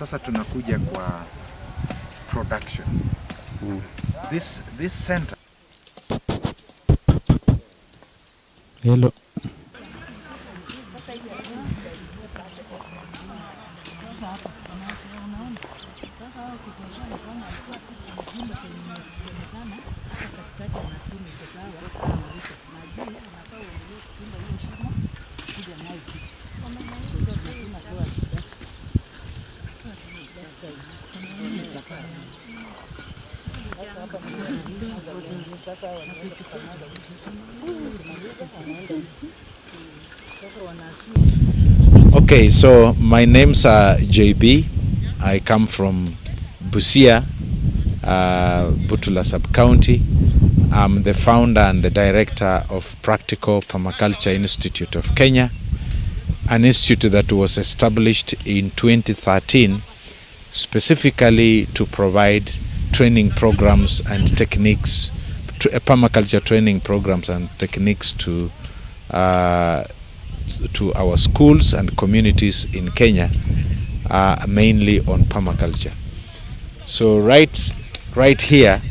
Sasa tunakuja kwa production. This center. Hello. Okay, so my name's JB. I come from Busia, Butula Sub-County. I'm the founder and the director of Practical Permaculture Institute of Kenya, an institute that was established in 2013 specifically to provide training programs and techniques, permaculture training programs and techniques to our schools and communities in Kenya, mainly on permaculture. So right here,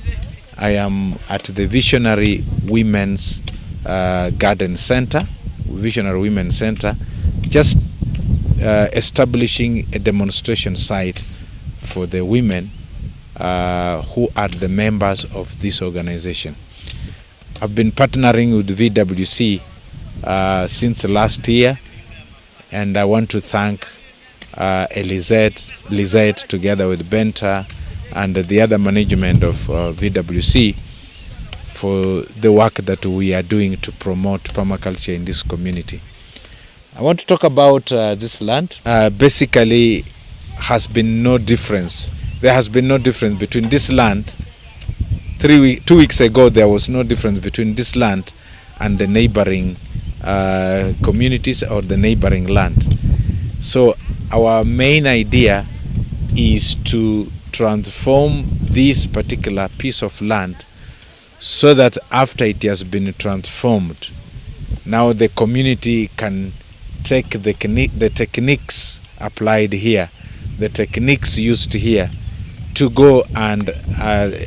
I am at the Visionary Women's Garden Center, Visionary Women's Center, just establishing a demonstration site for the women who are the members of this organization. I've been partnering with VWC since last year, and I want to thank Lizette together with Benta and the other management of VWC for the work that we are doing to promote permaculture in this community. I want to talk about this land. Basically, has been no difference. There has been no difference between this land. 2 weeks ago, there was no difference between this land and the neighboring communities or the neighboring land. So our main idea is to transform this particular piece of land so that after it has been transformed, now the community can take the techniques applied here, the techniques used here, to go and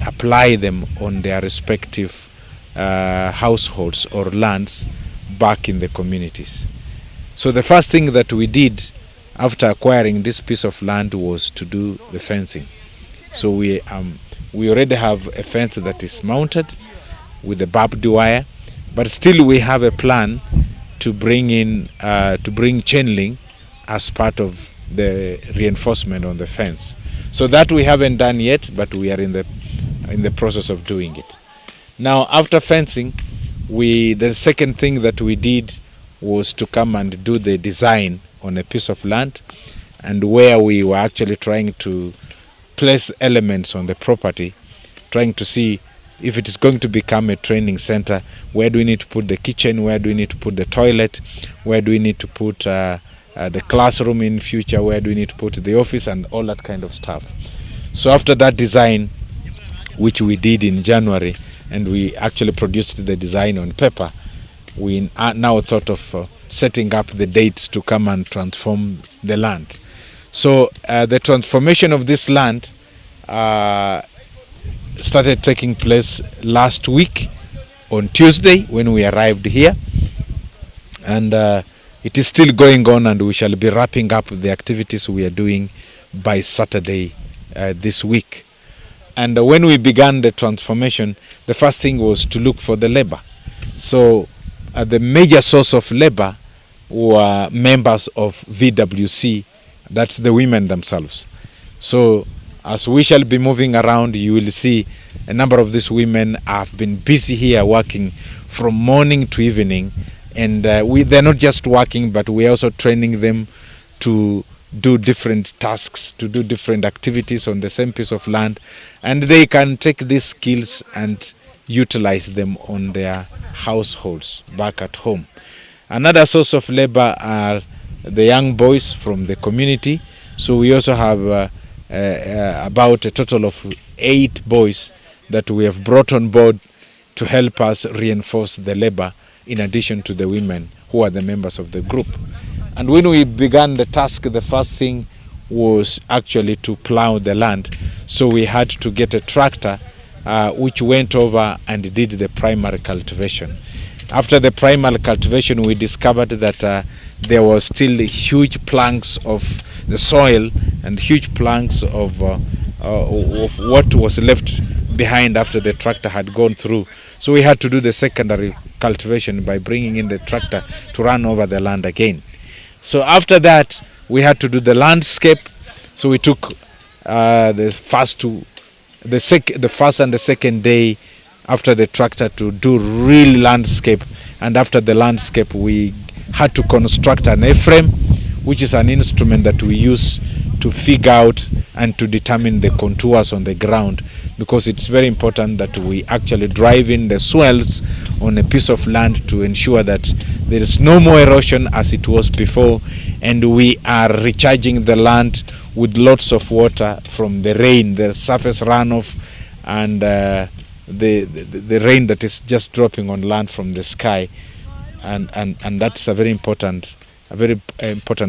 apply them on their respective households or lands back in the communities. So the first thing that we did after acquiring this piece of land was to do the fencing. So we already have a fence that is mounted with the barbed wire, but still we have a plan to bring chain link as part of the reinforcement on the fence. So that we haven't done yet, but we are in the process of doing it. Now, after fencing, the second thing that we did was to come and do the design on a piece of land, and where we were actually trying to place elements on the property, trying to see if it is going to become a training center. Where do we need to put the kitchen? Where do we need to put the toilet? Where do we need to put the classroom in future? Where do we need to put the office and all that kind of stuff? So after that design, which we did in January, and we actually produced the design on paper, we now thought of setting up the dates to come and transform the land. So the transformation of this land started taking place last week on Tuesday when we arrived here, and it is still going on, and we shall be wrapping up the activities we are doing by Saturday this week. And when we began the transformation, the first thing was to look for the labor. So the major source of labor were members of VWC, that's the women themselves. So as we shall be moving around, you will see a number of these women have been busy here working from morning to evening, and they're not just working, but we're also training them to do different tasks, to do different activities on the same piece of land, and they can take these skills and utilize them on their households back at home. Another source of labor are the young boys from the community. So we also have about a total of 8 boys that we have brought on board to help us reinforce the labor, in addition to the women who are the members of the group. And when we began the task, the first thing was actually to plow the land. So we had to get a tractor which went over and did the primary cultivation. After the primary cultivation, we discovered that there was still huge planks of the soil and huge planks of what was left behind after the tractor had gone through. So we had to do the secondary cultivation by bringing in the tractor to run over the land again. So after that, we had to do the landscape. So we took the first and the second day after the tractor to do real landscape. And after the landscape, we had to construct an A-frame, which is an instrument that we use to figure out and to determine the contours on the ground, because it's very important that we actually drive in the swells on a piece of land to ensure that there is no more erosion as it was before, and we are recharging the land with lots of water from the rain, the surface runoff, and the rain that is just dropping on land from the sky, and that's a very important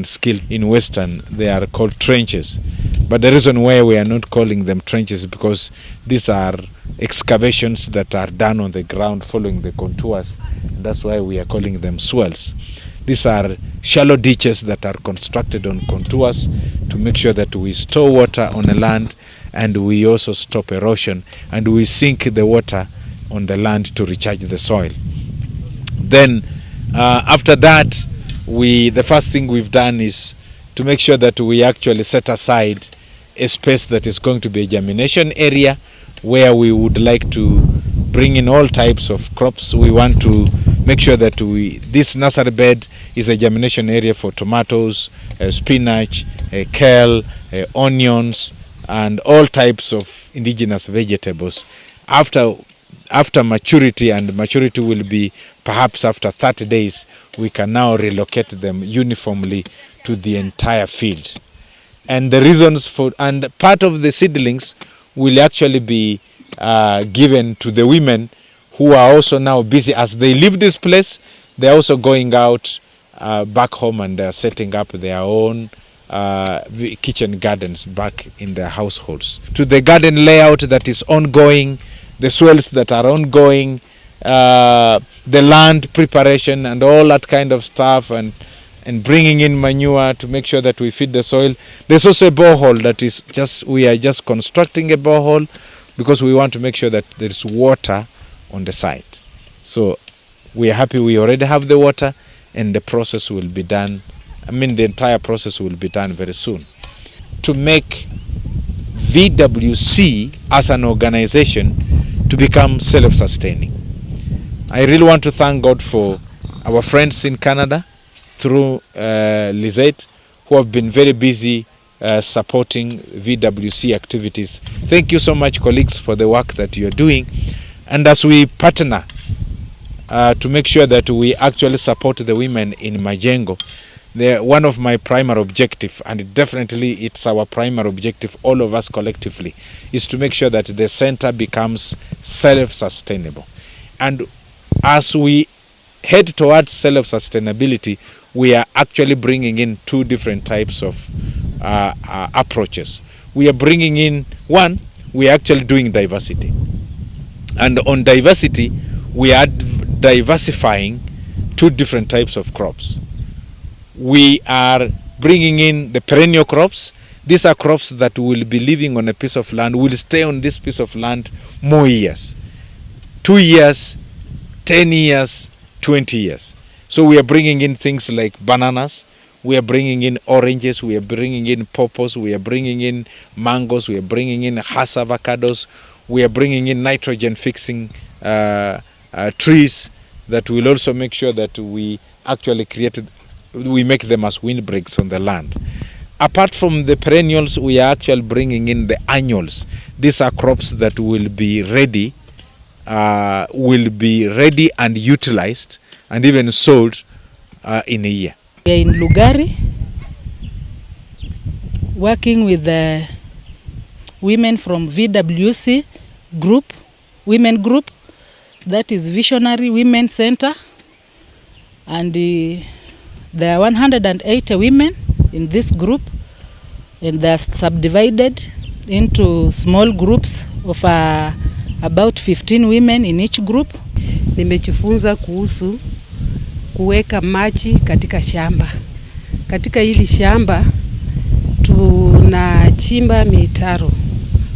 skill. In Western, they are called trenches, but the reason why we are not calling them trenches is because these are excavations that are done on the ground following the contours. That's why we are calling them swells. These are shallow ditches that are constructed on contours to make sure that we store water on the land, and we also stop erosion, and we sink the water on the land to recharge the soil. Then after that, the first thing we've done is to make sure that we actually set aside a space that is going to be a germination area, where we would like to bring in all types of crops. We want to make sure that this nursery bed is a germination area for tomatoes, spinach, kale, onions, and all types of indigenous vegetables. After maturity, and maturity will be perhaps after 30 days, we can now relocate them uniformly to the entire field. And the reasons and part of the seedlings will actually be given to the women who are also now busy. As they leave this place, they're also going out back home, and they're setting up their own kitchen gardens back in their households. To the garden layout that is ongoing, the soils that are ongoing, the land preparation and all that kind of stuff, and bringing in manure to make sure that we feed the soil. There's also a borehole that is we are just constructing a borehole because we want to make sure that there's water on the site. So we are happy we already have the water, and the process will be done. The entire process will be done very soon. To make VWC as an organization to become self-sustaining, I really want to thank God for our friends in Canada through Lizette, who have been very busy supporting VWC activities. Thank you so much, colleagues, for the work that you are doing. And as we partner to make sure that we actually support the women in Majengo, one of my primary objective, and definitely it's our primary objective, all of us collectively, is to make sure that the center becomes self-sustainable. And as we head towards self-sustainability, we are actually bringing in 2 different types of approaches. We are bringing in, one, we are actually doing diversity. And on diversity, we are diversifying 2 different types of crops. We are bringing in the perennial crops. These are crops that will be living on a piece of land, will stay on this piece of land more years. 2 years, 10 years, 20 years. So we are bringing in things like bananas, we are bringing in oranges, we are bringing in pawpaws, we are bringing in mangoes, we are bringing in Hass avocados, we are bringing in nitrogen fixing trees that will also make sure that we actually we make them as windbreaks on the land. apart from the perennials, we are actually bringing in the annuals. These are crops that will be ready and utilized and even sold in a year. We are in Lugari, working with the women from VWC group, women group, that is Visionary Women Center, and there are 180 women in this group, and they are subdivided into small groups of about 15 women in each group. Nimejifunza kuhusu kuweka maji katika shamba. Katika hili shamba tunachimba mitaro.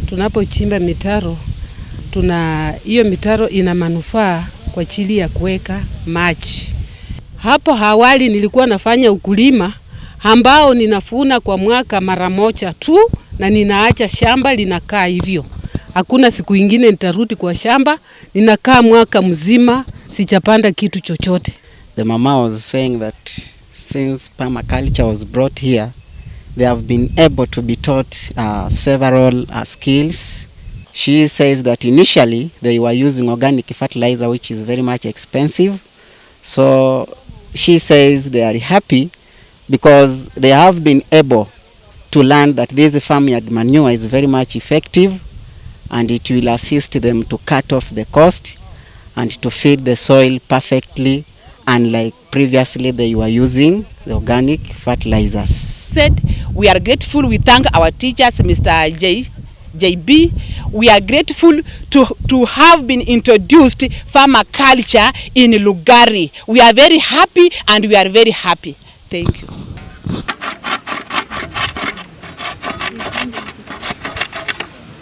Tunapochimba mitaro, hiyo mitaro ina manufaa kwa ajili ya kuweka maji. Hapo awali nilikuwa nafanya ukulima ambao ninafuna kwa mwaka mara moja tu na ninaacha shamba linakaa hivyo. Hakuna siku ingine nitarudi kwa shamba, ninakaa mwaka mzima sijapanda kitu chochote. The mama was saying that since permaculture was brought here, they have been able to be taught several skills. She says that initially they were using organic fertilizer, which is very much expensive. So she says they are happy because they have been able to learn that this farmyard manure is very much effective and it will assist them to cut off the cost and to feed the soil perfectly, unlike previously they were using the organic fertilizers. Said we are grateful. We thank our teachers, Mr. JB. We are grateful to have been introduced permaculture in Lugari. We are very happy and we are very happy. Thank you.